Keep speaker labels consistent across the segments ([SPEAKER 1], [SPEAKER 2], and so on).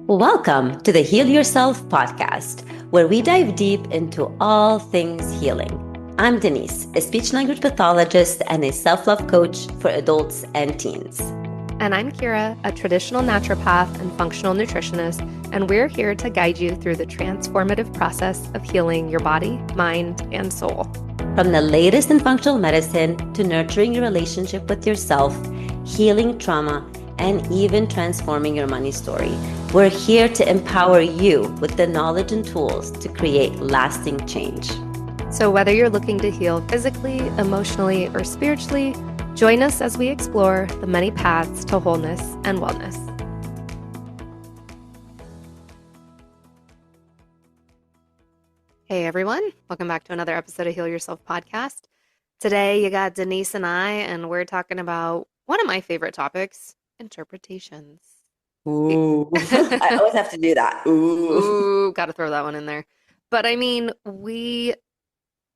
[SPEAKER 1] Welcome to the Heal Yourself podcast, where we dive deep into all things healing. I'm Denise, a speech language pathologist and a self love coach for adults and teens.
[SPEAKER 2] And I'm Kira, a traditional naturopath and functional nutritionist, and we're here to guide you through the transformative process of healing your body, mind, and soul.
[SPEAKER 1] From the latest in functional medicine to nurturing your relationship with yourself, healing trauma, and even transforming your money story, we're here to empower you with the knowledge and tools to create lasting change.
[SPEAKER 2] So whether you're looking to heal physically, emotionally, or spiritually, join us as we explore the many paths to wholeness and wellness. Hey everyone, welcome back to another episode of Heal Yourself podcast. Today you got Denise and I, and we're talking about one of my favorite topics, interpretations.
[SPEAKER 1] Ooh, I always have to do that.
[SPEAKER 2] Ooh, got to throw that one in there. But I mean, we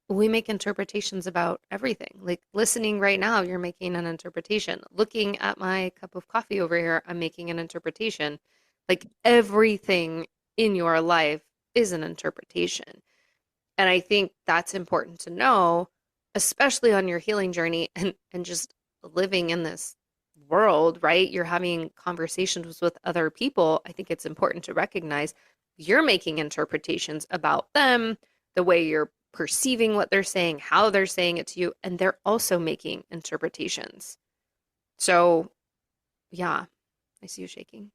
[SPEAKER 2] make interpretations about everything. Like listening right now, you're making an interpretation. Looking at my cup of coffee over here, I'm making an interpretation. Like everything in your life is an interpretation. And I think that's important to know, especially on your healing journey and just living in this world, right? You're having conversations with other people. I think it's important to recognize you're making interpretations about them, the way you're perceiving what they're saying, how they're saying it to you, and they're also making interpretations. So, yeah, I see you shaking.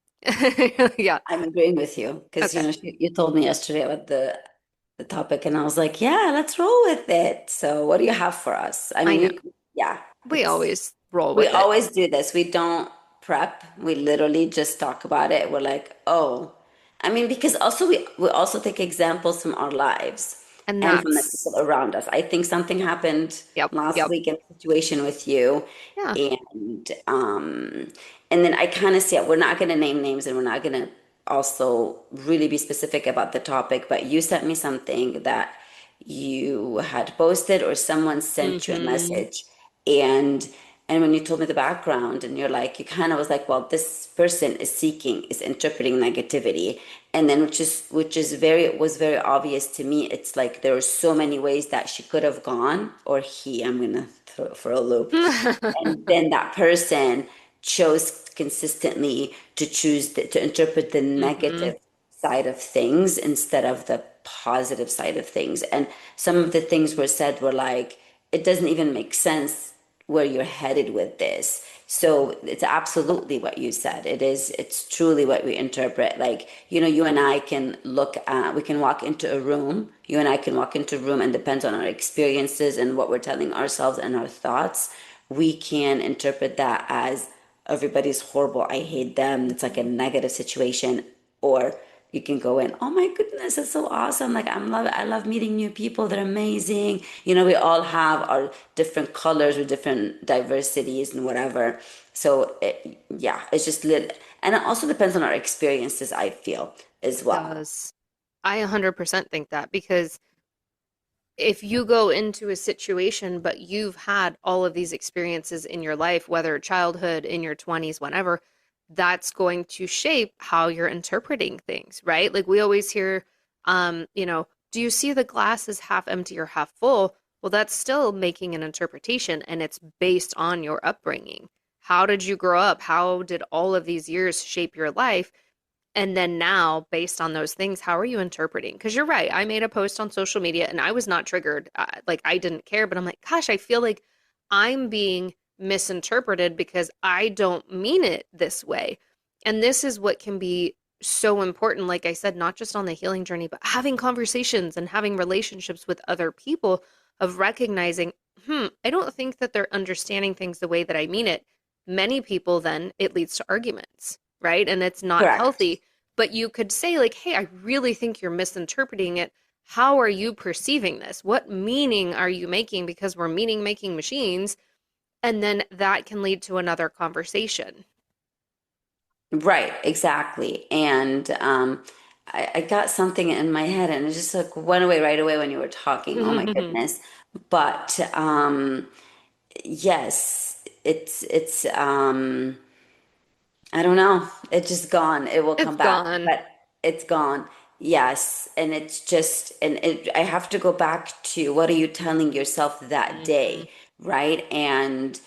[SPEAKER 2] Yeah.
[SPEAKER 1] I'm agreeing with you because
[SPEAKER 2] Okay.
[SPEAKER 1] you told me yesterday about the topic, and I was like, yeah, let's roll with it. So, what do you have for us? I
[SPEAKER 2] I
[SPEAKER 1] mean,
[SPEAKER 2] know.
[SPEAKER 1] yeah,
[SPEAKER 2] We always roll
[SPEAKER 1] we
[SPEAKER 2] with it.
[SPEAKER 1] always do this. We don't prep. We literally just talk about it. We're like, oh, I mean, because also we also take examples from our lives
[SPEAKER 2] And
[SPEAKER 1] and from the people
[SPEAKER 2] that's,
[SPEAKER 1] around us. I think something happened
[SPEAKER 2] yep,
[SPEAKER 1] last
[SPEAKER 2] yep.
[SPEAKER 1] week in a situation with you,
[SPEAKER 2] Yeah.
[SPEAKER 1] and and then I kind of see it. We're not going to name names, and we're not going to also really be specific about the topic. But you sent me something that you had posted, or someone sent you a
[SPEAKER 2] Mm-hmm.
[SPEAKER 1] message, and when you told me the background, and you're like, you kind of was like, well, this person is interpreting negativity, and then which is very was very obvious to me. It's like there are so many ways that she could have gone, or he. I'm gonna throw it for a loop, and then that person chose consistently to interpret the
[SPEAKER 2] Mm-hmm.
[SPEAKER 1] negative side of things instead of the positive side of things. And some of the things were said were like, it doesn't even make sense where you're headed with this. So it's absolutely what you said. It's truly what we interpret. Like, you and I can we can walk into a room. You and I can walk into a room, and depends on our experiences and what we're telling ourselves and our thoughts, we can interpret that as everybody's horrible. I hate them. It's like a negative situation. Or you can go in, oh my goodness, it's so awesome. Like I love meeting new people. They're amazing. We all have our different colors with different diversities and whatever. So yeah, it's just and it also depends on our experiences, I feel, as well.
[SPEAKER 2] Does. I 100% think that because if you go into a situation, but you've had all of these experiences in your life, whether childhood, in your 20s, whenever, that's going to shape how you're interpreting things, right? Like we always hear, do you see the glass as half empty or half full? Well, that's still making an interpretation and it's based on your upbringing. How did you grow up? How did all of these years shape your life? And then now, based on those things, how are you interpreting? Because you're right. I made a post on social media and I was not triggered. Like I didn't care, but I'm like, gosh, I feel like I'm being misinterpreted because I don't mean it this way. And this is what can be so important. Like I said, not just on the healing journey, but having conversations and having relationships with other people of recognizing, I don't think that they're understanding things the way that I mean it. Many people then it leads to arguments, right? And it's not
[SPEAKER 1] Correct.
[SPEAKER 2] healthy. But you could say, like, hey, I really think you're misinterpreting it. How are you perceiving this? What meaning are you making? Because we're meaning making machines. And then that can lead to another conversation.
[SPEAKER 1] Right, exactly. And I got something in my head, and it just like went away right away when you were talking. Oh my goodness. But yes, it's I don't know. It's just gone. It will
[SPEAKER 2] It's
[SPEAKER 1] come back,
[SPEAKER 2] gone.
[SPEAKER 1] but it's gone. Yes. And it's just, I have to go back to what are you telling yourself that
[SPEAKER 2] Hmm.
[SPEAKER 1] day, right? And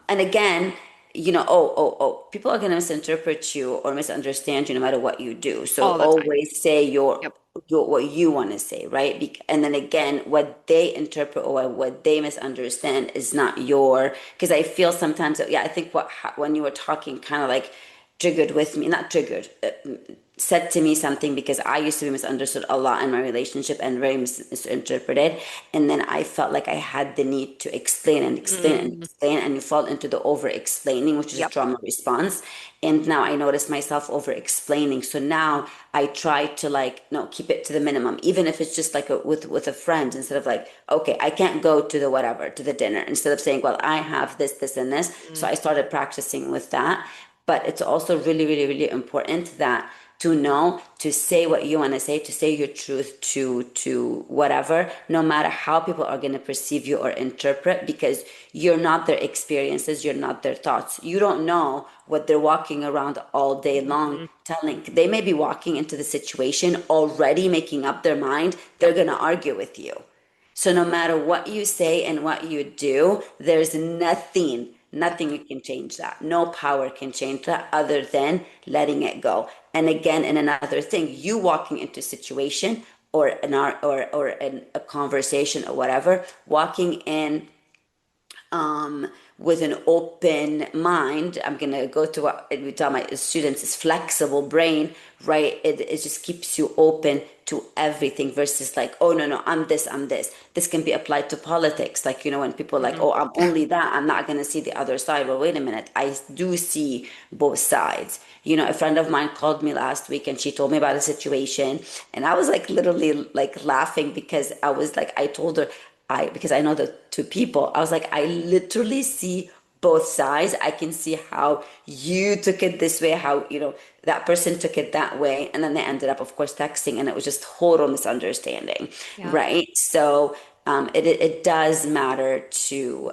[SPEAKER 1] again, people are going to misinterpret you or misunderstand you no matter what you do. So
[SPEAKER 2] All the time.
[SPEAKER 1] always say
[SPEAKER 2] Yep.
[SPEAKER 1] what you want to say, right? And then again, what they interpret or what they misunderstand is not your, because I feel sometimes, yeah, I think when you were talking, kind of like triggered with me, not triggered, said to me something because I used to be misunderstood a lot in my relationship and very misinterpreted. And then I felt like I had the need to explain and explain and
[SPEAKER 2] Mm.
[SPEAKER 1] explain, and you fall into the over explaining, which is a
[SPEAKER 2] Yep.
[SPEAKER 1] trauma response. And now I notice myself over explaining. So now I try to like, no, keep it to the minimum, even if it's just like with a friend, instead of like, okay, I can't go to the whatever, to the dinner, instead of saying, well, I have this, and this. So
[SPEAKER 2] Mm.
[SPEAKER 1] I started practicing with that. But it's also really, really, really important that to know to say what you want to say your truth to whatever, no matter how people are going to perceive you or interpret, because you're not their experiences, you're not their thoughts. You don't know what they're walking around all day long
[SPEAKER 2] Hmm.
[SPEAKER 1] telling. They may be walking into the situation already making up their mind
[SPEAKER 2] Yep.
[SPEAKER 1] they're going to argue with you. So no matter what you say and what you do, there's
[SPEAKER 2] Yep.
[SPEAKER 1] nothing you can change that. No power can change that other than letting it go. And again, in another thing, you walking into a situation or an art or a conversation or whatever, walking in with an open mind. I'm gonna go to what we tell my students is flexible brain, right? It just keeps you open to everything versus like, oh no, I'm this, I'm this. This can be applied to politics. Like, when people are like,
[SPEAKER 2] Hmm.
[SPEAKER 1] oh, I'm only that, I'm not gonna see the other side. Well, wait a minute, I do see both sides. A friend of mine called me last week and she told me about a situation, and I was like literally like laughing because I was like, I told her, because I know the two people, I was like, I literally see both sides. I can see how you took it this way, how, that person took it that way. And then they ended up, of course, texting, and it was just total misunderstanding,
[SPEAKER 2] Yeah.
[SPEAKER 1] right? So it does matter to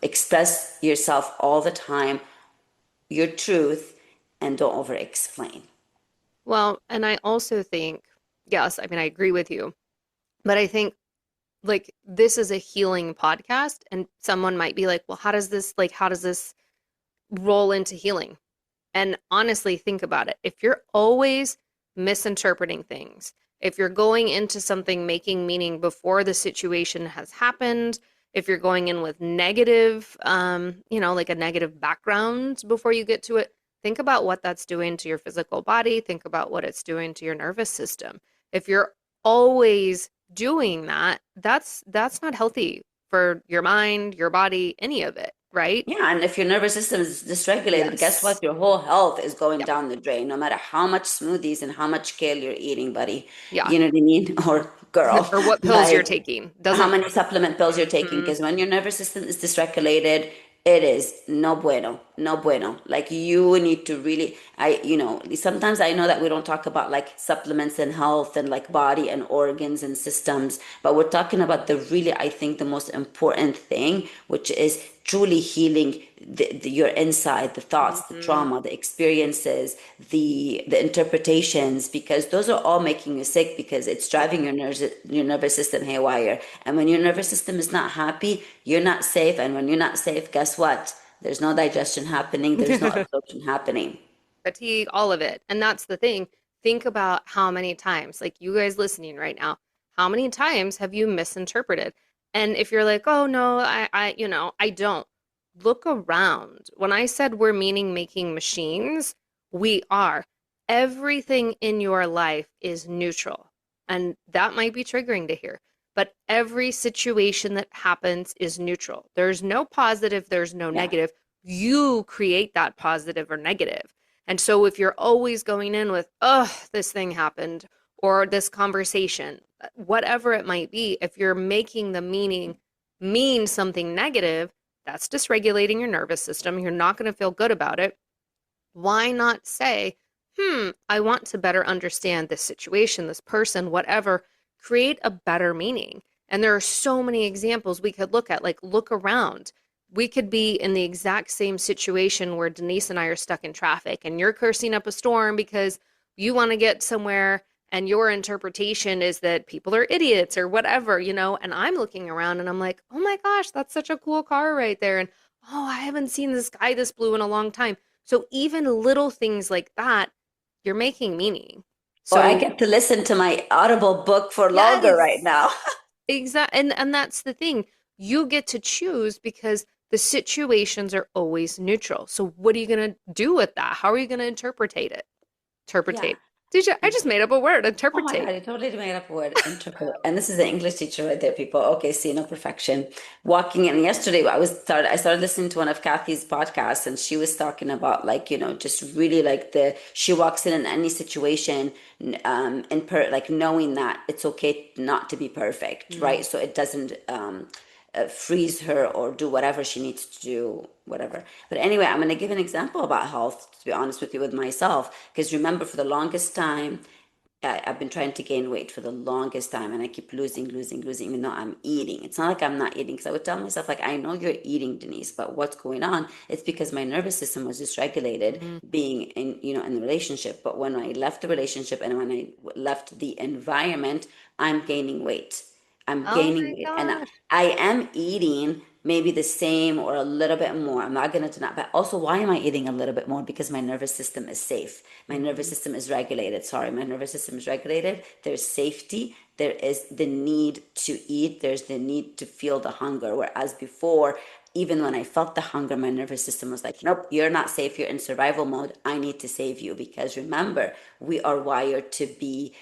[SPEAKER 1] express yourself all the time, your truth, and don't over explain.
[SPEAKER 2] Well, and I also think, yes, I mean, I agree with you, but I think like this is a healing podcast, and someone might be like, well, how does this roll into healing? And honestly, think about it. If you're always misinterpreting things, if you're going into something making meaning before the situation has happened, if you're going in with negative, like a negative background before you get to it, think about what that's doing to your physical body. Think about what it's doing to your nervous system. If you're always doing that, that's not healthy for your mind, your body, any of it, right?
[SPEAKER 1] Yeah, and if your nervous system is dysregulated, guess what?
[SPEAKER 2] Yes.
[SPEAKER 1] Your whole health is going
[SPEAKER 2] Yep.
[SPEAKER 1] down the drain, no matter how much smoothies and how much kale you're eating, buddy.
[SPEAKER 2] Yeah.
[SPEAKER 1] You know what I mean? Or girl,
[SPEAKER 2] Or what pills you're
[SPEAKER 1] like
[SPEAKER 2] taking.
[SPEAKER 1] how
[SPEAKER 2] Doesn't.
[SPEAKER 1] many supplement pills you're taking.
[SPEAKER 2] Mhm.
[SPEAKER 1] Because when your nervous system is dysregulated, it is no bueno, no bueno. Like you need to really, sometimes I know that we don't talk about like supplements and health and like body and organs and systems, but we're talking about the really, I think, the most important thing, which is truly healing your inside, the thoughts, the
[SPEAKER 2] Mhm.
[SPEAKER 1] trauma, the experiences, the interpretations, because those are all making you sick because it's driving
[SPEAKER 2] Mhm.
[SPEAKER 1] your nervous system haywire. And when your nervous system is not happy, you're not safe. And when you're not safe, guess what? There's no digestion happening. There's no absorption happening.
[SPEAKER 2] Fatigue, all of it. And that's the thing. Think about how many times, like you guys listening right now, how many times have you misinterpreted? And if you're like, oh no, I don't. Look around. When I said we're meaning making machines, we are. Everything in your life is neutral. And that might be triggering to hear, but every situation that happens is neutral. There's no positive, there's no
[SPEAKER 1] Yeah.
[SPEAKER 2] negative. You create that positive or negative. And so if you're always going in with, oh, this thing happened, or this conversation, whatever it might be, if you're making the meaning mean something negative, that's dysregulating your nervous system. You're not going to feel good about it. Why not say, I want to better understand this situation, this person, whatever, create a better meaning. And there are so many examples we could look at, like look around. we could be in the exact same situation where Denise and I are stuck in traffic and you're cursing up a storm because you want to get somewhere and your interpretation is that people are idiots or whatever, and I'm looking around and I'm like, "Oh my gosh, that's such a cool car right there." And, "Oh, I haven't seen the sky this blue in a long time." So even little things like that, you're making meaning.
[SPEAKER 1] Or I
[SPEAKER 2] So,
[SPEAKER 1] get to listen to my Audible book for longer right
[SPEAKER 2] yes.
[SPEAKER 1] now.
[SPEAKER 2] Exactly. And that's the thing. You get to choose because the situations are always neutral. So what are you going to do with that? How are you going to interpretate it?
[SPEAKER 1] Yeah.
[SPEAKER 2] Interpretate. Did you? I just made up a word.
[SPEAKER 1] Oh my
[SPEAKER 2] Interpretate.
[SPEAKER 1] God, you totally made up a word, interpret. And this is an English teacher right there, people. Okay, see, no perfection. Walking in yesterday, I started listening to one of Kathy's podcasts, and she was talking about like, just really like she walks in any situation, and like knowing that it's okay not to be perfect,
[SPEAKER 2] Mm,
[SPEAKER 1] right? So it doesn't freeze her or do whatever she needs to do, whatever. But anyway, I'm going to give an example about health, to be honest with you, with myself, because remember, for the longest time, I've been trying to gain weight for the longest time, and I keep losing, losing, losing, even though I'm eating. It's not like I'm not eating, because I would tell myself, like, I know you're eating, Denise, but what's going on? It's because my nervous system was dysregulated
[SPEAKER 2] mm.
[SPEAKER 1] being in the relationship. But when I left the relationship and when I left the environment, I'm gaining weight. I'm
[SPEAKER 2] Oh
[SPEAKER 1] gaining
[SPEAKER 2] my
[SPEAKER 1] weight, and
[SPEAKER 2] gosh.
[SPEAKER 1] I am eating maybe the same or a little bit more. I'm not going to deny, but also, why am I eating a little bit more? Because my nervous system is safe. My nervous
[SPEAKER 2] Hmm.
[SPEAKER 1] system is regulated. Sorry, my nervous system is regulated. There's safety. There is the need to eat. There's the need to feel the hunger. Whereas before, even when I felt the hunger, my nervous system was like, nope, you're not safe. You're in survival mode. I need to save you. Because remember, we are wired to be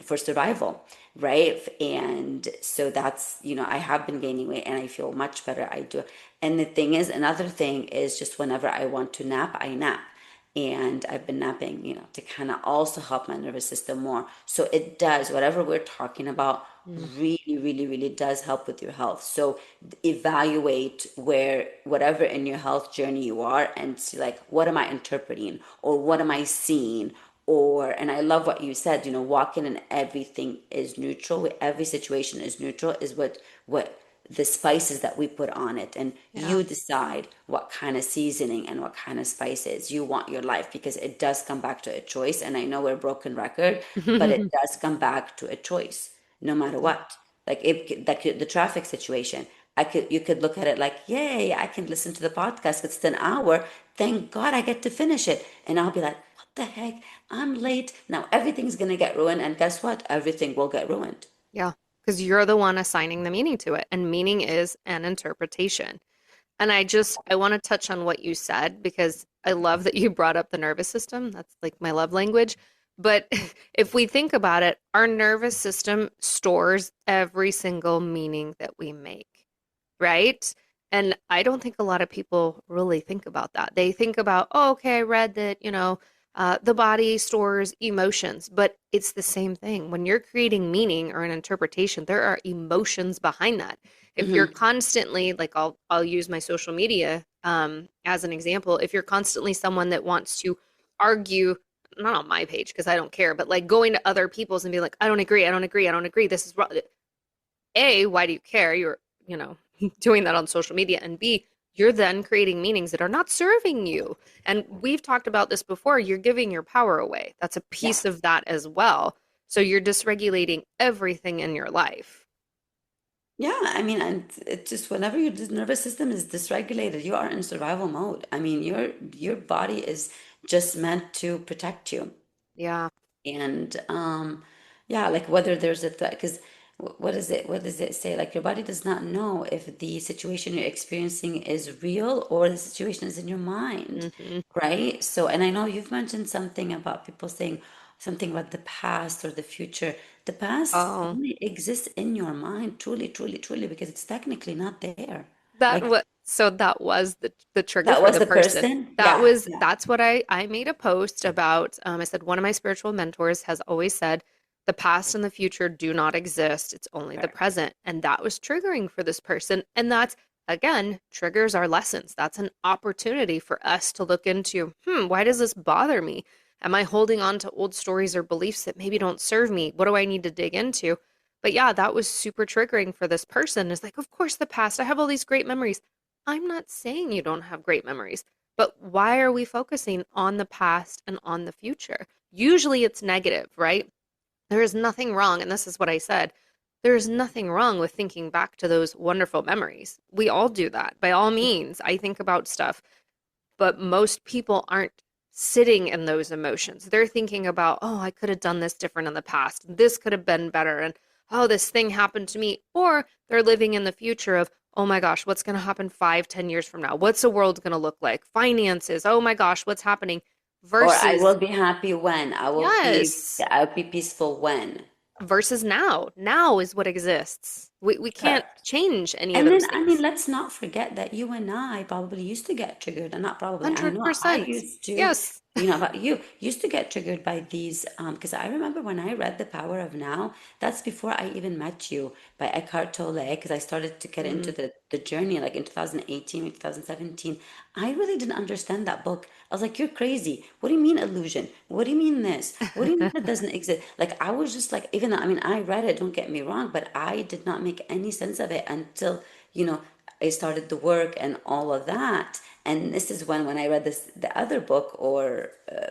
[SPEAKER 1] for survival, right? And so I have been gaining weight and I feel much better. I do. And the thing is, another thing is just whenever I want to nap, I nap. And I've been napping, to kind of also help my nervous system more. So it does, whatever we're talking about,
[SPEAKER 2] Mm.
[SPEAKER 1] really, really, really does help with your health. So evaluate whatever in your health journey you are and see, like, what am I interpreting or what am I seeing? And I love what you said, walking in everything is neutral, every situation is neutral, is what the spices that we put on it, and
[SPEAKER 2] Yeah.
[SPEAKER 1] you decide what kind of seasoning and what kind of spices you want your life, because it does come back to a choice. And I know we're a broken record, but it does come back to a choice no matter
[SPEAKER 2] Yeah.
[SPEAKER 1] what. Like the traffic situation, you could look at it like, yay, I can listen to the podcast, it's an hour, thank God I get to finish it. And I'll be like, what the heck, I'm late now, everything's gonna get ruined. And guess what, everything will get ruined.
[SPEAKER 2] Yeah. Because you're the one assigning the meaning to it, and meaning is an interpretation. And I want to touch on what you said because I love that you brought up the nervous system. That's like my love language. But if we think about it, our nervous system stores every single meaning that we make, right? And I don't think a lot of people really think about that. They think about, oh, okay, I read that, the body stores emotions, but it's the same thing. When you're creating meaning or an interpretation, there are emotions behind that. If you're
[SPEAKER 1] Hmm.
[SPEAKER 2] constantly, like, I'll use my social media as an example. If you're constantly someone that wants to argue, not on my page because I don't care, but like going to other people's and be like, I don't agree, I don't agree, I don't agree. This is wrong. A, why do you care? You're, doing that on social media. And B, you're then creating meanings that are not serving you. And we've talked about this before. You're giving your power away. That's a
[SPEAKER 1] Yeah.
[SPEAKER 2] piece of that as well. So you're dysregulating everything in your life.
[SPEAKER 1] Yeah, I mean, and it just whenever your nervous system is dysregulated, you are in survival mode. I mean, your body is just meant to protect you.
[SPEAKER 2] Yeah.
[SPEAKER 1] And yeah, like whether there's a threat, because what does it say? Like, your body does not know if the situation you're experiencing is real or the situation is in your mind,
[SPEAKER 2] Hmm.
[SPEAKER 1] right? So, and I know you've mentioned something about people saying something about the past or the future. The past
[SPEAKER 2] Oh,
[SPEAKER 1] only exists in your mind, truly, truly, truly, because it's technically not there.
[SPEAKER 2] that
[SPEAKER 1] Like,
[SPEAKER 2] was so that was the trigger
[SPEAKER 1] that
[SPEAKER 2] for
[SPEAKER 1] was
[SPEAKER 2] the
[SPEAKER 1] the
[SPEAKER 2] person.
[SPEAKER 1] person. Yeah, yeah,
[SPEAKER 2] That's what I made a post about. I said one of my spiritual mentors has always said the past and the future do not exist. It's only the
[SPEAKER 1] correct.
[SPEAKER 2] present. And that was triggering for this person. And that's again, triggers are lessons. That's an opportunity for us to look into, why does this bother me? Am I holding on to old stories or beliefs that maybe don't serve me? What do I need to dig into? But yeah, that was super triggering for this person. It's like, of course, the past. I have all these great memories. I'm not saying you don't have great memories, but why are we focusing on the past and on the future? Usually it's negative, right? There is nothing wrong, and this is what I said. There is nothing wrong with thinking back to those wonderful memories. We all do that. By all means, I think about stuff, but most people aren't sitting in those emotions. They're thinking about, oh, I could have done this different in the past. This could have been better. And oh, this thing happened to me. Or they're living in the future of, oh my gosh, what's going to happen 5, 10 years from now? What's the world going to look like? Finances. Oh my gosh, what's happening?
[SPEAKER 1] Or I
[SPEAKER 2] Versus,
[SPEAKER 1] will be happy when,
[SPEAKER 2] yes,
[SPEAKER 1] I'll be peaceful when.
[SPEAKER 2] versus now. Now is what exists. We can't
[SPEAKER 1] Correct.
[SPEAKER 2] change any of
[SPEAKER 1] And
[SPEAKER 2] those
[SPEAKER 1] then, I mean,
[SPEAKER 2] things.
[SPEAKER 1] let's not forget that you and I probably used to get triggered, and not probably, I know I
[SPEAKER 2] 100%.
[SPEAKER 1] used to,
[SPEAKER 2] Yes.
[SPEAKER 1] about you, used to get triggered by these, because I remember when I read The Power of Now, that's before I even met you, by Eckhart Tolle, because I started to get into
[SPEAKER 2] Mm.
[SPEAKER 1] the journey like in 2018 or 2017. I really didn't understand that book. I was like, you're crazy. What do you mean illusion? What do you mean this? What do you mean it doesn't exist? Like, I was just like, even though, I mean, I read it, don't get me wrong, but I did not make any sense of it until, you know, I started the work and all of that. And this is when I read the other book, or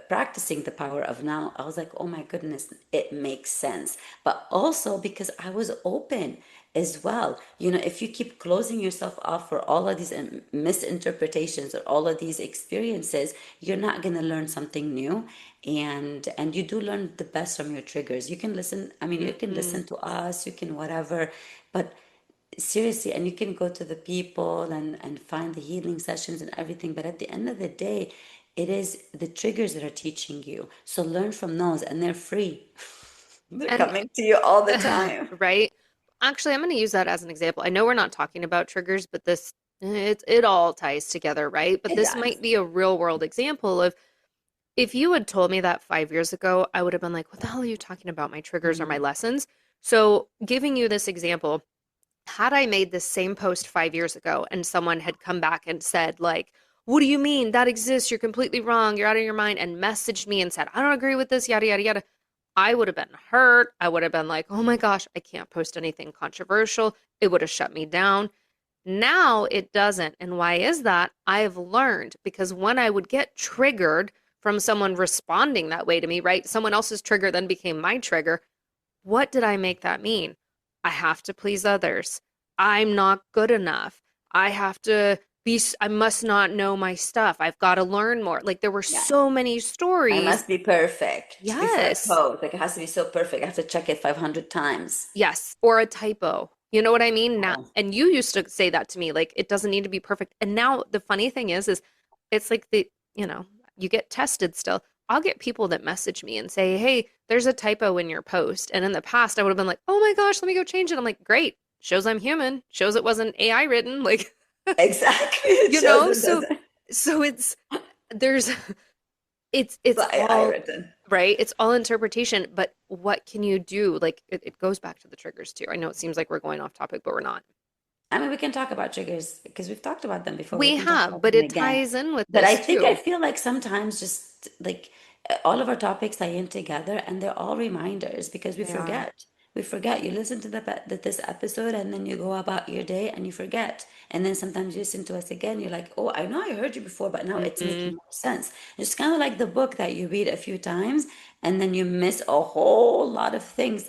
[SPEAKER 1] Practicing the Power of Now, I was like, oh my goodness, it makes sense. But also because I was open as well. You know, if you keep closing yourself off for all of these misinterpretations or all of these experiences, you're not going to learn something new. And you do learn the best from your triggers. You can listen, I mean, you can
[SPEAKER 2] Hmm.
[SPEAKER 1] listen to us, you can whatever, but seriously, and you can go to the people and find the healing sessions and everything, but at the end of the day, it is the triggers that are teaching you, so learn from those, and they're free. They're
[SPEAKER 2] And
[SPEAKER 1] coming to you all the time.
[SPEAKER 2] right? Actually, I'm going to use that as an example. I know we're not talking about triggers, but this it all ties together, right? But
[SPEAKER 1] It
[SPEAKER 2] this
[SPEAKER 1] does.
[SPEAKER 2] might be a real world example of if you had told me that 5 years ago, I would have been like, what the hell are you talking about? My triggers or my
[SPEAKER 1] Mhm.
[SPEAKER 2] lessons? So, giving you this example, had I made this same post 5 years ago and someone had come back and said, like, what do you mean? That exists. You're completely wrong. You're out of your mind. And messaged me and said, I don't agree with this, yada, yada, yada. I would have been hurt. I would have been like, oh my gosh, I can't post anything controversial. It would have shut me down. Now it doesn't. And why is that? I have learned because when I would get triggered from someone responding that way to me, right? Someone else's trigger then became my trigger. What did I make that mean? I have to please others. I'm not good enough. I have to I must not know my stuff. I've got to learn more. Like there were
[SPEAKER 1] Yeah,
[SPEAKER 2] so many
[SPEAKER 1] I
[SPEAKER 2] stories.
[SPEAKER 1] must be perfect before I
[SPEAKER 2] Yes.
[SPEAKER 1] post. Like, it has to be so perfect, I have to check it 500 times.
[SPEAKER 2] Yes, or a typo. You know what I mean? Now,
[SPEAKER 1] Oh,
[SPEAKER 2] and you used to say that to me, like it doesn't need to be perfect. And now the funny thing is it's like you know, you get tested still. I'll get people that message me and say, "Hey, there's a typo in your post." And in the past, I would have been like, "Oh my gosh, let me go change it." I'm like, "Great. Shows I'm human. Shows it wasn't AI written." Like,
[SPEAKER 1] exactly. It
[SPEAKER 2] you
[SPEAKER 1] shows
[SPEAKER 2] know,
[SPEAKER 1] it
[SPEAKER 2] so
[SPEAKER 1] doesn't.
[SPEAKER 2] it's there's
[SPEAKER 1] It's
[SPEAKER 2] it's
[SPEAKER 1] not AI
[SPEAKER 2] all
[SPEAKER 1] written.
[SPEAKER 2] right. It's all interpretation, but what can you do? Like it goes back to the triggers too. I know it seems like we're going off topic, but we're not.
[SPEAKER 1] I mean, we can talk about triggers because we've talked about them before. We
[SPEAKER 2] We
[SPEAKER 1] can talk
[SPEAKER 2] have,
[SPEAKER 1] about
[SPEAKER 2] but
[SPEAKER 1] them
[SPEAKER 2] it
[SPEAKER 1] again.
[SPEAKER 2] ties in with
[SPEAKER 1] But I
[SPEAKER 2] this
[SPEAKER 1] think, I
[SPEAKER 2] too.
[SPEAKER 1] feel like sometimes just like all of our topics tie in together, and they're all reminders because we
[SPEAKER 2] They are.
[SPEAKER 1] forget. We forget. You listen to this episode, and then you go about your day and you forget. And then sometimes you listen to us again, you're like, oh, I know I heard you before, but now it's
[SPEAKER 2] Hmm.
[SPEAKER 1] making more sense. It's kind of like the book that you read a few times, and then you miss a whole lot of things,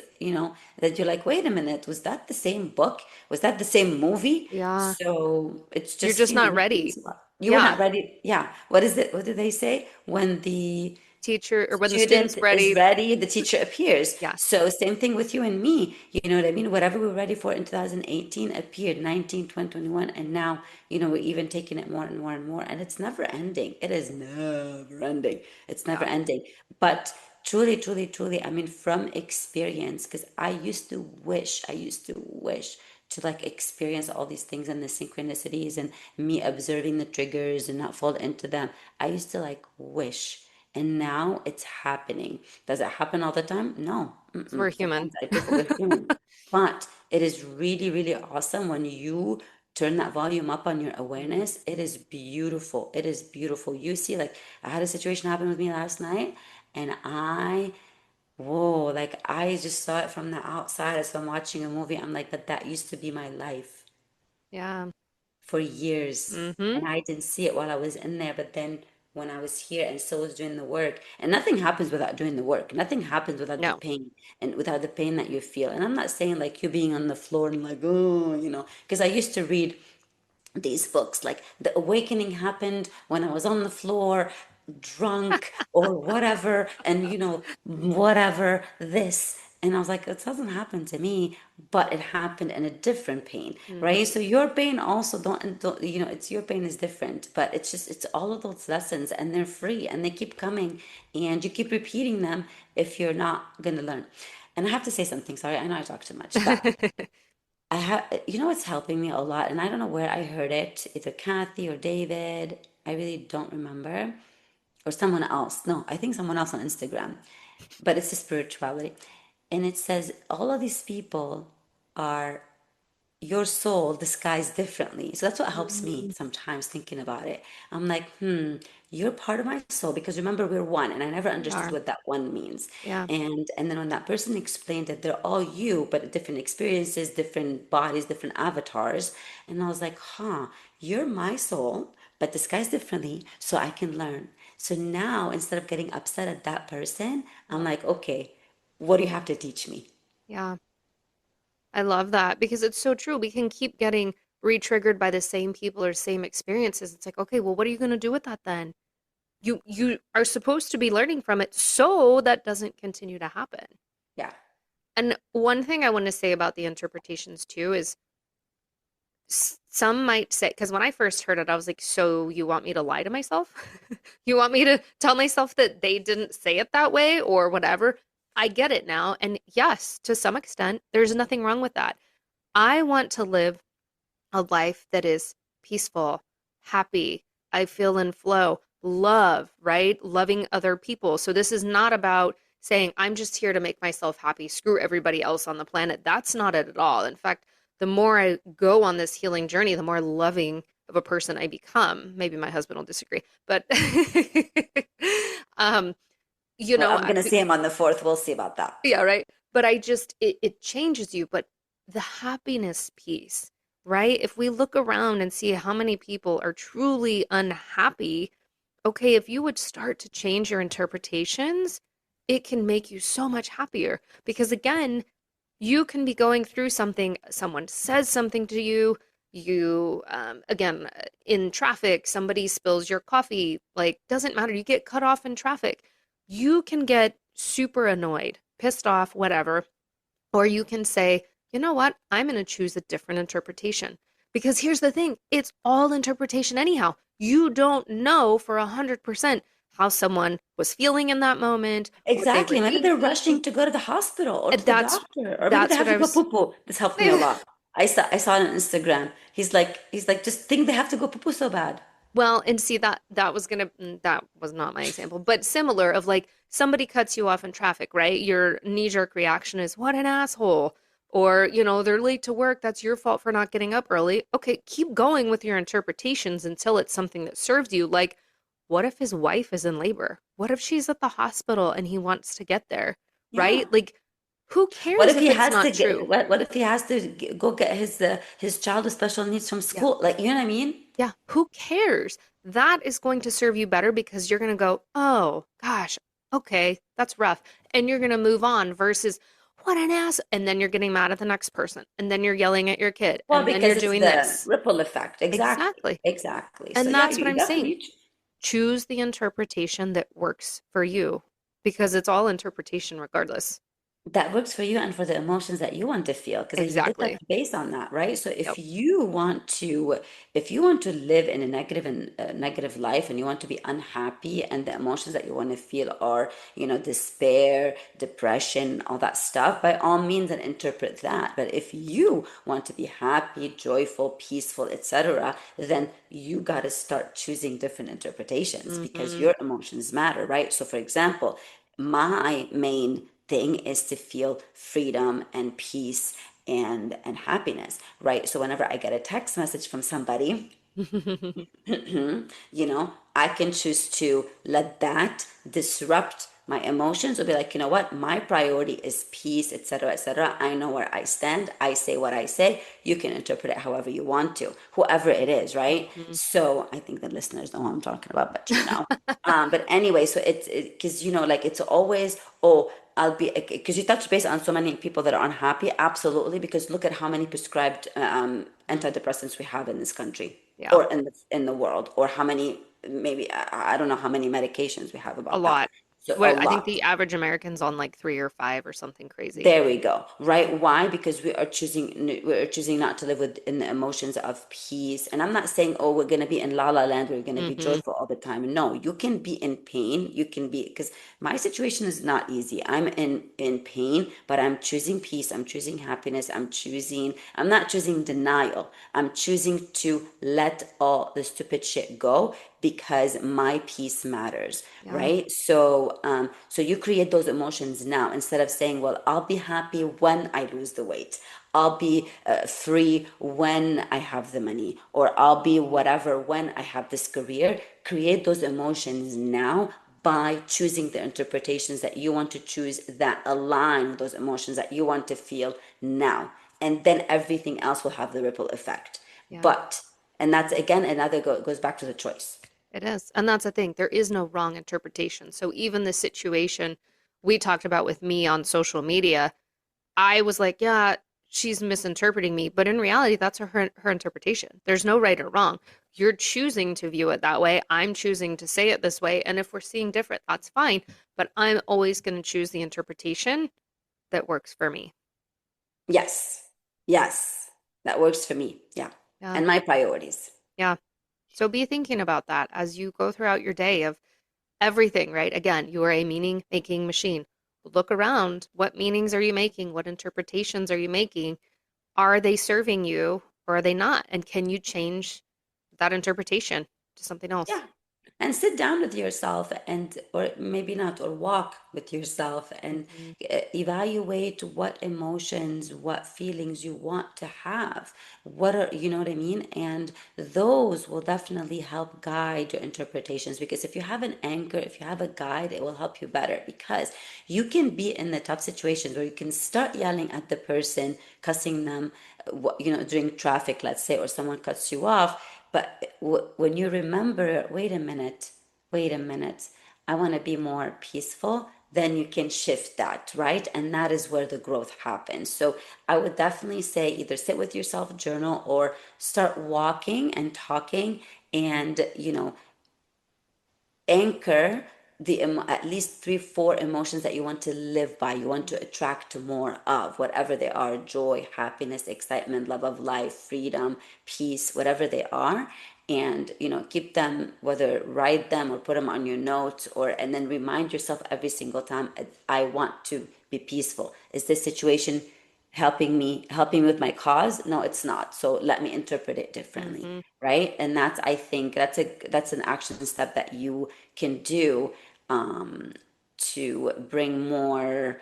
[SPEAKER 1] that you're like, wait a minute, was that the same book? Was that the same movie?
[SPEAKER 2] Yeah.
[SPEAKER 1] So it's
[SPEAKER 2] You're
[SPEAKER 1] just,
[SPEAKER 2] just not
[SPEAKER 1] it means
[SPEAKER 2] ready.
[SPEAKER 1] a lot. You were
[SPEAKER 2] Yeah.
[SPEAKER 1] not ready. Yeah. What is it? What do they say? When the
[SPEAKER 2] Teacher or when the
[SPEAKER 1] student
[SPEAKER 2] student's
[SPEAKER 1] is
[SPEAKER 2] ready.
[SPEAKER 1] ready, the teacher appears.
[SPEAKER 2] Yeah.
[SPEAKER 1] So same thing with you and me. You know what I mean? Whatever we were ready for in 2018 appeared 19, 20, 21, and now, we're even taking it more and more and more. And it's never ending. It is never ending. It's never
[SPEAKER 2] Yeah.
[SPEAKER 1] ending. But truly, truly, truly, I mean, from experience, because I used to wish to like experience all these things and the synchronicities and me observing the triggers and not fall into them. I used to like wish, and now it's happening. Does it happen all the time? No.
[SPEAKER 2] Because we're
[SPEAKER 1] Sometimes
[SPEAKER 2] human.
[SPEAKER 1] I do, we're human. But it is really, really awesome when you turn that volume up on your
[SPEAKER 2] Mhm.
[SPEAKER 1] awareness. It is beautiful. It is beautiful. You see, like, I had a situation happen with me last night, and whoa, like, I just saw it from the outside as I'm watching a movie. I'm like, but that used to be my life
[SPEAKER 2] Yeah.
[SPEAKER 1] for years,
[SPEAKER 2] Mm-hmm.
[SPEAKER 1] and I didn't see it while I was in there. But then when I was here and still was doing the work, and nothing happens without doing the work. Nothing happens without the
[SPEAKER 2] No.
[SPEAKER 1] pain and without the pain that you feel. And I'm not saying like you being on the floor and like, oh, because I used to read these books like the awakening happened when I was on the floor drunk or whatever, and whatever this, and I was like, it doesn't happen to me, but it happened in a different pain, right?
[SPEAKER 2] Mm-hmm.
[SPEAKER 1] So your pain also don't it's your pain is different, but it's all of those lessons, and they're free and they keep coming, and you keep repeating them if you're not going to learn. And I have to say something, sorry, I know I talk too much, but I have, what's helping me a lot, and I don't know where I heard it, either Kathy or David, I really don't remember, or someone else. No, I think someone else on Instagram, but it's a spirituality. And it says all of these people are your soul disguised differently. So that's what helps me
[SPEAKER 2] Mm-hmm.
[SPEAKER 1] sometimes thinking about it. I'm like, you're part of my soul because remember we're one, and I never
[SPEAKER 2] We
[SPEAKER 1] understood
[SPEAKER 2] are.
[SPEAKER 1] what that one means.
[SPEAKER 2] Yeah.
[SPEAKER 1] And then when that person explained that they're all you, but different experiences, different bodies, different avatars, and I was like, you're my soul, but disguised differently, so I can learn. So now instead of getting upset at that person, I'm
[SPEAKER 2] Yep.
[SPEAKER 1] like, okay, what do you have to teach me?
[SPEAKER 2] Yeah. I love that because it's so true. We can keep getting re-triggered by the same people or same experiences. It's like, okay, well, what are you going to do with that then? You are supposed to be learning from it so that doesn't continue to happen.
[SPEAKER 1] Yeah,
[SPEAKER 2] And one thing I want to say about the interpretations too is some might say, because when I first heard it, I was like, so you want me to lie to myself? You want me to tell myself that they didn't say it that way or whatever? I get it now. And yes, to some extent, there's nothing wrong with that. I want to live a life that is peaceful, happy. I feel in flow, love, right? Loving other people. So this is not about saying, I'm just here to make myself happy, screw everybody else on the planet. That's not it at all. In fact, the more I go on this healing journey, the more loving of a person I become. Maybe my husband will disagree, but um, you
[SPEAKER 1] well,
[SPEAKER 2] know,
[SPEAKER 1] I'm gonna see him on the fourth. We'll see about that.
[SPEAKER 2] yeah, right. But I just it changes you. But the happiness piece, right? If we look around and see how many people are truly unhappy, okay, if you would start to change your interpretations, it can make you so much happier. Because again, you can be going through something, someone says something to you, again, in traffic, somebody spills your coffee, like, doesn't matter, you get cut off in traffic. You can get super annoyed, pissed off, whatever, or you can say, you know what, I'm going to choose a different interpretation. Because here's the thing, it's all interpretation anyhow. You don't know for 100% how someone was feeling in that moment, what they were
[SPEAKER 1] Exactly. Maybe they're
[SPEAKER 2] thinking.
[SPEAKER 1] rushing to go to the hospital or to the
[SPEAKER 2] That's
[SPEAKER 1] doctor, or maybe they
[SPEAKER 2] that's what
[SPEAKER 1] have to
[SPEAKER 2] I
[SPEAKER 1] go
[SPEAKER 2] was.
[SPEAKER 1] poo poo. This helped me a lot. I saw it on Instagram. He's like, just think they have to go poo poo so bad.
[SPEAKER 2] Well, and see that was not my example, but similar of like somebody cuts you off in traffic, right? Your knee-jerk reaction is what an asshole. Or, they're late to work, that's your fault for not getting up early. Okay, keep going with your interpretations until it's something that serves you. Like, what if his wife is in labor? What if she's at the hospital and he wants to get there,
[SPEAKER 1] Yeah.
[SPEAKER 2] right? Like, who
[SPEAKER 1] What
[SPEAKER 2] cares
[SPEAKER 1] if he
[SPEAKER 2] if it's
[SPEAKER 1] has to
[SPEAKER 2] not
[SPEAKER 1] get?
[SPEAKER 2] true?
[SPEAKER 1] What if he has to go get his child with special needs from
[SPEAKER 2] Yeah.
[SPEAKER 1] school? Like, you know what I mean?
[SPEAKER 2] Yeah, who cares? That is going to serve you better because you're going to go, oh, gosh, okay, that's rough. And you're going to move on versus, what an ass. And then you're getting mad at the next person. And then you're yelling at your kid.
[SPEAKER 1] Well,
[SPEAKER 2] And then you're
[SPEAKER 1] because it's
[SPEAKER 2] doing
[SPEAKER 1] the
[SPEAKER 2] this.
[SPEAKER 1] ripple effect. Exactly.
[SPEAKER 2] Exactly.
[SPEAKER 1] Exactly. So
[SPEAKER 2] And
[SPEAKER 1] yeah,
[SPEAKER 2] that's
[SPEAKER 1] you,
[SPEAKER 2] what
[SPEAKER 1] you
[SPEAKER 2] I'm saying.
[SPEAKER 1] definitely.
[SPEAKER 2] Choose the interpretation that works for you because it's all interpretation regardless.
[SPEAKER 1] That works for you and for the emotions that you want to feel, because you did touch
[SPEAKER 2] Exactly.
[SPEAKER 1] base on that, right? So
[SPEAKER 2] Yep.
[SPEAKER 1] if you want to live in a negative life, and you want to be unhappy, and the emotions that you want to feel are, despair, depression, all that stuff, by all means, and interpret that. But if you want to be happy, joyful, peaceful, etc., then you got to start choosing different interpretations, because
[SPEAKER 2] Mm-hmm.
[SPEAKER 1] your emotions matter, right? So for example, my main thing is to feel freedom and peace and happiness, right? So whenever I get a text message from somebody, I can choose to let that disrupt My emotions will be like, you know what? My priority is peace, etc., etc. I know where I stand. I say what I say. You can interpret it however you want to, whoever it is, right?
[SPEAKER 2] Hmm.
[SPEAKER 1] So I think the listeners know what I'm talking about, but you know. But anyway, so it's because you know, like it's always, oh, I'll be because you touch base on so many people that are unhappy. Absolutely, because look at how many prescribed
[SPEAKER 2] Hmm.
[SPEAKER 1] antidepressants we have in this country
[SPEAKER 2] Yeah,
[SPEAKER 1] or in the world, or how many maybe I don't know how many medications we have
[SPEAKER 2] a
[SPEAKER 1] about that.
[SPEAKER 2] lot.
[SPEAKER 1] So a
[SPEAKER 2] What I think
[SPEAKER 1] lot.
[SPEAKER 2] the average American's on like 3 or 5 or something crazy.
[SPEAKER 1] There we go. Right? Why? Because we are choosing not to live within the emotions of peace. And I'm not saying, oh, we're gonna be in la la land, we're gonna be
[SPEAKER 2] Hmm.
[SPEAKER 1] joyful all the time. No, you can be in pain. You can be because my situation is not easy. I'm in pain, but I'm choosing peace. I'm choosing happiness. I'm not choosing denial. I'm choosing to let all the stupid shit go because my peace matters,
[SPEAKER 2] Yeah.
[SPEAKER 1] right? So you create those emotions now instead of saying, well, I'll be happy when I lose the weight. I'll be free when I have the money, or I'll be whatever when I have this career. Create those emotions now by choosing the interpretations that you want to choose that align with those emotions that you want to feel now. And then everything else will have the ripple effect.
[SPEAKER 2] Yeah.
[SPEAKER 1] But, and that's again, goes back to the choice.
[SPEAKER 2] It is. And that's the thing. There is no wrong interpretation. So even the situation we talked about with me on social media, I was like, yeah, she's misinterpreting me. But in reality, that's her interpretation. There's no right or wrong. You're choosing to view it that way. I'm choosing to say it this way. And if we're seeing different, that's fine. But I'm always going to choose the interpretation that works for me.
[SPEAKER 1] Yes. Yes. That works for me. Yeah.
[SPEAKER 2] Yeah.
[SPEAKER 1] And my priorities.
[SPEAKER 2] Yeah. So be thinking about that as you go throughout your day of everything, right? Again, you are a meaning making machine. Look around. What meanings are you making? What interpretations are you making? Are they serving you or are they not? And can you change that interpretation to something else?
[SPEAKER 1] Yeah. And sit down with yourself and, or maybe not, or walk with yourself and
[SPEAKER 2] Hmm.
[SPEAKER 1] evaluate what emotions, what feelings you want to have. What are, you know what I mean? And those will definitely help guide your interpretations because if you have an anchor, if you have a guide, it will help you better because you can be in the tough situations where you can start yelling at the person, cussing them, during traffic, let's say, or someone cuts you off. But when you remember, wait a minute, I want to be more peaceful, then you can shift that, right? And that is where the growth happens. So I would definitely say either sit with yourself, journal, or start walking and talking and, anchor at least three, four emotions that you want to live by, you want to attract to more of, whatever they are: joy, happiness, excitement, love of life, freedom, peace, whatever they are. And keep them, whether write them or put them on your notes, or and then remind yourself every single time, I want to be peaceful. Is this situation helping with my cause? No, it's not, so let me interpret it differently,
[SPEAKER 2] Hmm.
[SPEAKER 1] right? And that's, I think that's an action step that you can do, um, to bring more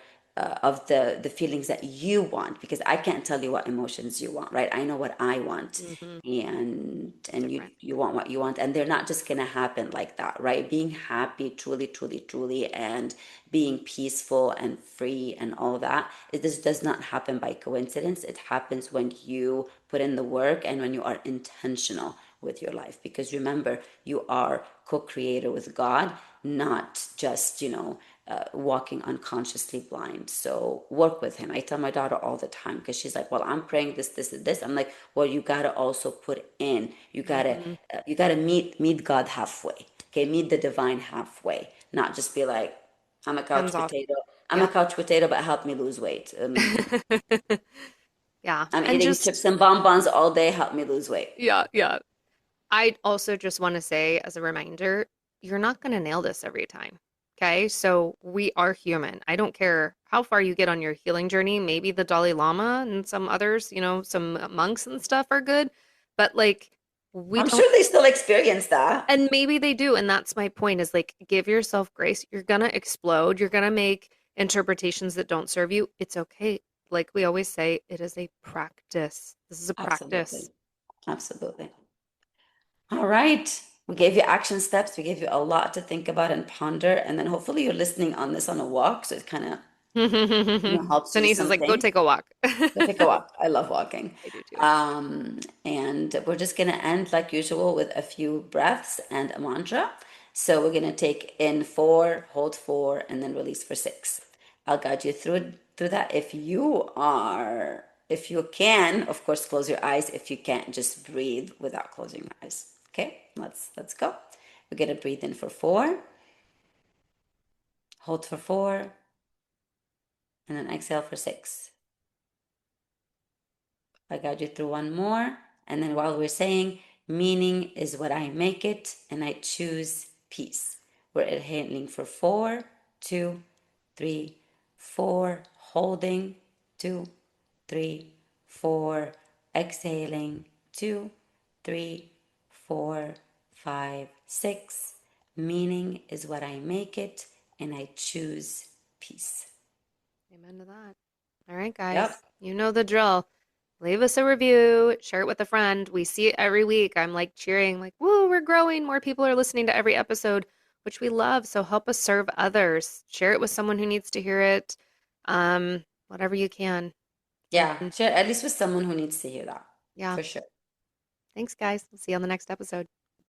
[SPEAKER 1] of the feelings that you want, because I can't tell you what emotions you want, right? I know what I want,
[SPEAKER 2] Hmm.
[SPEAKER 1] and you
[SPEAKER 2] Different.
[SPEAKER 1] you want what you want, and they're not just gonna happen like that, right? Being happy, truly, truly, truly, and being peaceful and free and all that, this does not happen by coincidence. It happens when you put in the work and when you are intentional with your life, because remember, you are co-creator with God, not just walking unconsciously blind. So work with him. I tell my daughter all the time, because she's like, well, I'm praying this and this. I'm like, well, you gotta also put in,
[SPEAKER 2] Hmm.
[SPEAKER 1] you gotta meet God halfway. Okay, meet the divine halfway, not just be like, i'm a
[SPEAKER 2] Hands
[SPEAKER 1] couch
[SPEAKER 2] off.
[SPEAKER 1] potato i'm a
[SPEAKER 2] Yeah.
[SPEAKER 1] couch potato but help me lose weight.
[SPEAKER 2] Yeah.
[SPEAKER 1] I'm
[SPEAKER 2] And
[SPEAKER 1] eating chips
[SPEAKER 2] just,
[SPEAKER 1] and bonbons all day, help me lose weight.
[SPEAKER 2] yeah, yeah. I also just want to say, as a reminder, you're not going to nail this every time. Okay. So we are human. I don't care how far you get on your healing journey. Maybe the Dalai Lama and some others, some monks and stuff are good, but like, we
[SPEAKER 1] I'm
[SPEAKER 2] don't,
[SPEAKER 1] sure they still experience that.
[SPEAKER 2] and maybe they do. And that's my point is like, give yourself grace. You're going to explode. You're going to make interpretations that don't serve you. It's okay. Like we always say, it is a practice. This is a practice.
[SPEAKER 1] Absolutely. Absolutely. All right. We gave you action steps. We gave you a lot to think about and ponder. And then hopefully you're listening on this on a walk. So it kind of, helps you with
[SPEAKER 2] Denise is like, go
[SPEAKER 1] something.
[SPEAKER 2] take a walk.
[SPEAKER 1] Go take a walk. I love walking.
[SPEAKER 2] I do too.
[SPEAKER 1] And we're just going to end like usual with a few breaths and a mantra. So we're going to take in 4, hold 4, and then release for 6. I'll guide you through that. If you can, of course, close your eyes. If you can't, just breathe without closing your eyes. Okay, let's go. We're going to breathe in for 4, hold for 4, and then exhale for 6. I guide you through one more. And then while we're saying, meaning is what I make it, and I choose peace. We're inhaling for 4, 2, 3, 4, holding, 2, 3, 4, exhaling, 2, 3, 4, 5, 6. Meaning is what I make it, and I choose peace.
[SPEAKER 2] Amen to that. All right,
[SPEAKER 1] Yep.
[SPEAKER 2] guys, you know the drill. Leave us a review, share it with a friend. We see it every week. I'm like cheering, like, woo, we're growing. More people are listening to every episode, which we love. So help us serve others. Share it with someone who needs to hear it. Whatever you can.
[SPEAKER 1] Yeah.
[SPEAKER 2] And
[SPEAKER 1] Share at least with someone who needs to hear that.
[SPEAKER 2] yeah,
[SPEAKER 1] For sure.
[SPEAKER 2] thanks, guys. We'll see you on the next episode.